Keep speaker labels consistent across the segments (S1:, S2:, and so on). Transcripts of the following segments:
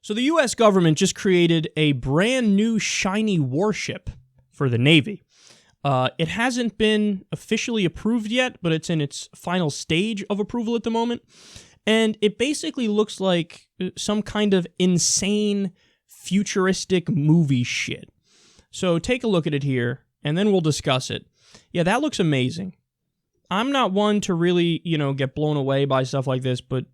S1: So the U.S. government just created a brand new shiny warship for the Navy. It hasn't been officially approved yet, but it's in its final stage of approval at the moment. And it basically looks like some kind of insane, futuristic movie shit. So take a look at it here, and then we'll discuss it. Yeah, that looks amazing. I'm not one to really, get blown away by stuff like this, but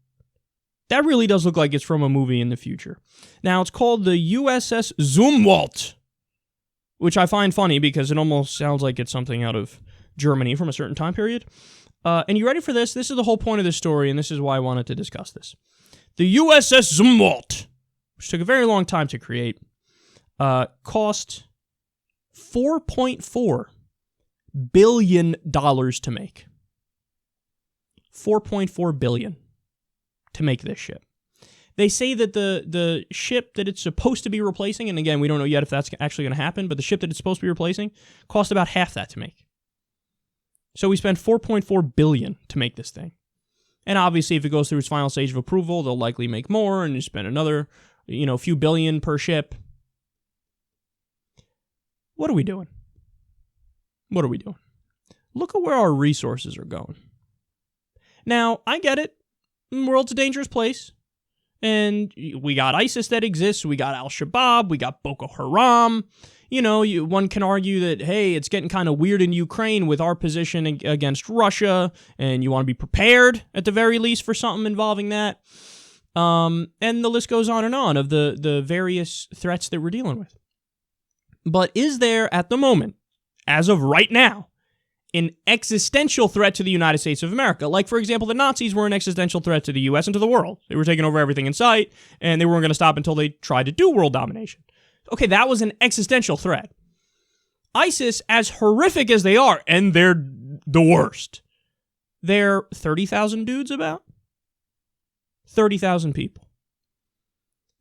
S1: that really does look like it's from a movie in the future. Now, it's called the USS Zumwalt, which I find funny because it almost sounds like it's something out of Germany from a certain time period. And you ready for this? This is the whole point of this story, and this is why I wanted to discuss this. The USS Zumwalt, which took a very long time to create, cost $4.4 billion to make. $4.4 billion to make this ship. They say that the ship that it's supposed to be replacing, and again, we don't know yet if that's actually going to happen, but the ship that it's supposed to be replacing cost about half that to make. So we spent $4.4 billion to make this thing. And obviously, if it goes through its final stage of approval, they'll likely make more, and you spend another, few billion per ship. What are we doing? What are we doing? Look at where our resources are going. Now, I get it. The world's a dangerous place. And we got ISIS that exists. We got Al-Shabaab. We got Boko Haram. One can argue that, hey, it's getting kind of weird in Ukraine with our position against Russia, and you want to be prepared, at the very least, for something involving that. And the list goes on and on of the various threats that we're dealing with. But is there, at the moment, as of right now, an existential threat to the United States of America? Like, for example, the Nazis were an existential threat to the U.S. and to the world. They were taking over everything in sight, and they weren't going to stop until they tried to do world domination. Okay, that was an existential threat. ISIS, as horrific as they are, and they're the worst, they're 30,000 dudes about? 30,000 people.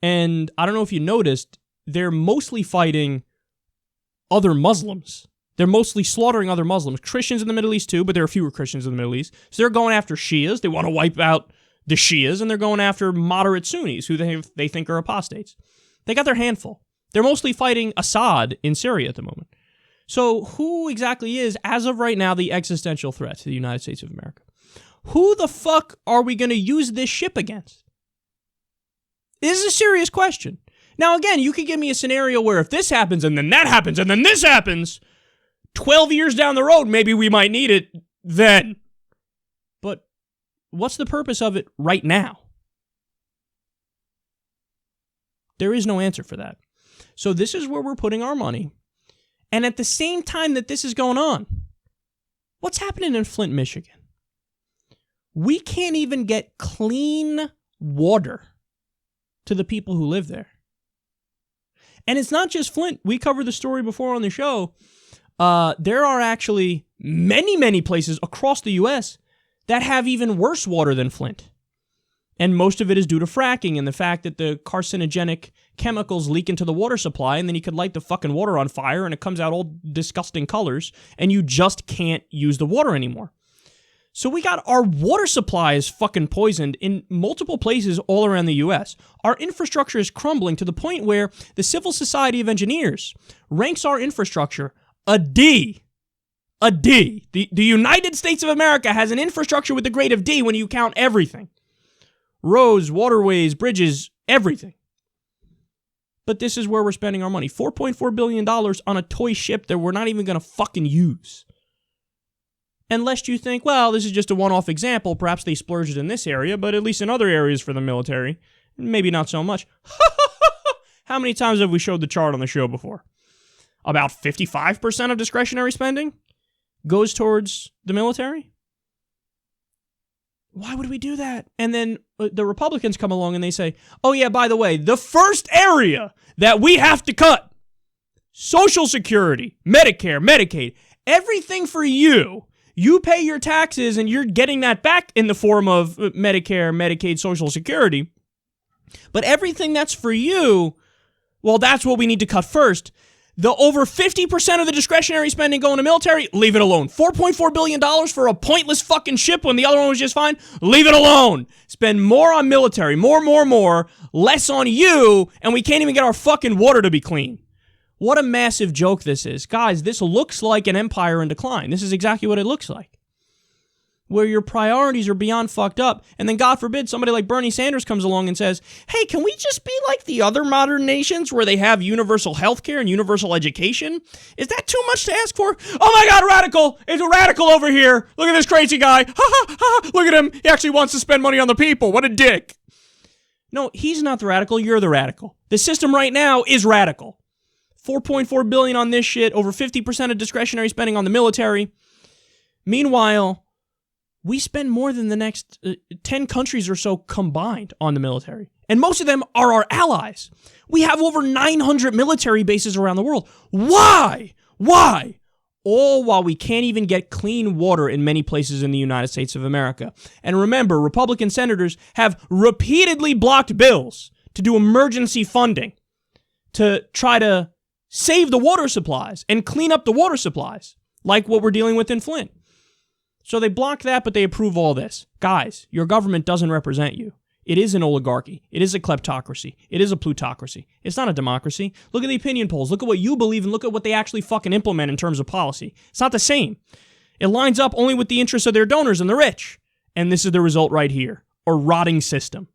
S1: And I don't know if you noticed, they're mostly fighting other Muslims. They're mostly slaughtering other Muslims. Christians in the Middle East too, but there are fewer Christians in the Middle East. So they're going after Shias. They want to wipe out the Shias, and they're going after moderate Sunnis who they think are apostates. They got their handful. They're mostly fighting Assad in Syria at the moment. So who exactly is, as of right now, the existential threat to the United States of America? Who the fuck are we going to use this ship against? This is a serious question. Now, again, you could give me a scenario where if this happens, and then that happens, and then this happens, 12 years down the road, maybe we might need it then. But what's the purpose of it right now? There is no answer for that. So this is where we're putting our money. And at the same time that this is going on, what's happening in Flint, Michigan? We can't even get clean water to the people who live there. And it's not just Flint. We covered the story before on the show. There are actually many, many places across the U.S. that have even worse water than Flint. And most of it is due to fracking and the fact that the carcinogenic chemicals leak into the water supply, and then you could light the fucking water on fire and it comes out all disgusting colors, and you just can't use the water anymore. So we got our water supply is fucking poisoned in multiple places all around the U.S. Our infrastructure is crumbling to the point where the Civil Society of Engineers ranks our infrastructure a D. A D. The United States of America has an infrastructure with the grade of D when you count everything. Roads, waterways, bridges, everything. But this is where we're spending our money. $4.4 billion on a toy ship that we're not even going to fucking use. Unless you think, well, this is just a one-off example. Perhaps they splurged in this area, but at least in other areas for the military, maybe not so much. How many times have we showed the chart on the show before? About 55% of discretionary spending goes towards the military? Why would we do that? And then the Republicans come along and they say, oh yeah, by the way, the first area that we have to cut, Social Security, Medicare, Medicaid, everything for you. You pay your taxes and you're getting that back in the form of Medicare, Medicaid, Social Security. But everything that's for you, well, that's what we need to cut first. The over 50% of the discretionary spending going to military, leave it alone. $4.4 billion for a pointless fucking ship when the other one was just fine, leave it alone. Spend more on military, more, less on you, and we can't even get our fucking water to be clean. What a massive joke this is. Guys, this looks like an empire in decline. This is exactly what it looks like. Where your priorities are beyond fucked up, and then God forbid somebody like Bernie Sanders comes along and says, hey, can we just be like the other modern nations where they have universal health care and universal education? Is that too much to ask for? Oh my God, radical! It's a radical over here! Look at this crazy guy! Ha ha ha! Look at him! He actually wants to spend money on the people! What a dick! No, he's not the radical, you're the radical. The system right now is radical. $4.4 billion on this shit, over 50% of discretionary spending on the military. Meanwhile, we spend more than the next 10 countries or so combined on the military. And most of them are our allies. We have over 900 military bases around the world. Why? Why? All while we can't even get clean water in many places in the United States of America. And remember, Republican senators have repeatedly blocked bills to do emergency funding to try to save the water supplies and clean up the water supplies, like what we're dealing with in Flint. So they block that, but they approve all this. Guys, your government doesn't represent you. It is an oligarchy. It is a kleptocracy. It is a plutocracy. It's not a democracy. Look at the opinion polls. Look at what you believe and look at what they actually fucking implement in terms of policy. It's not the same. It lines up only with the interests of their donors and the rich. And this is the result right here. A rotting system.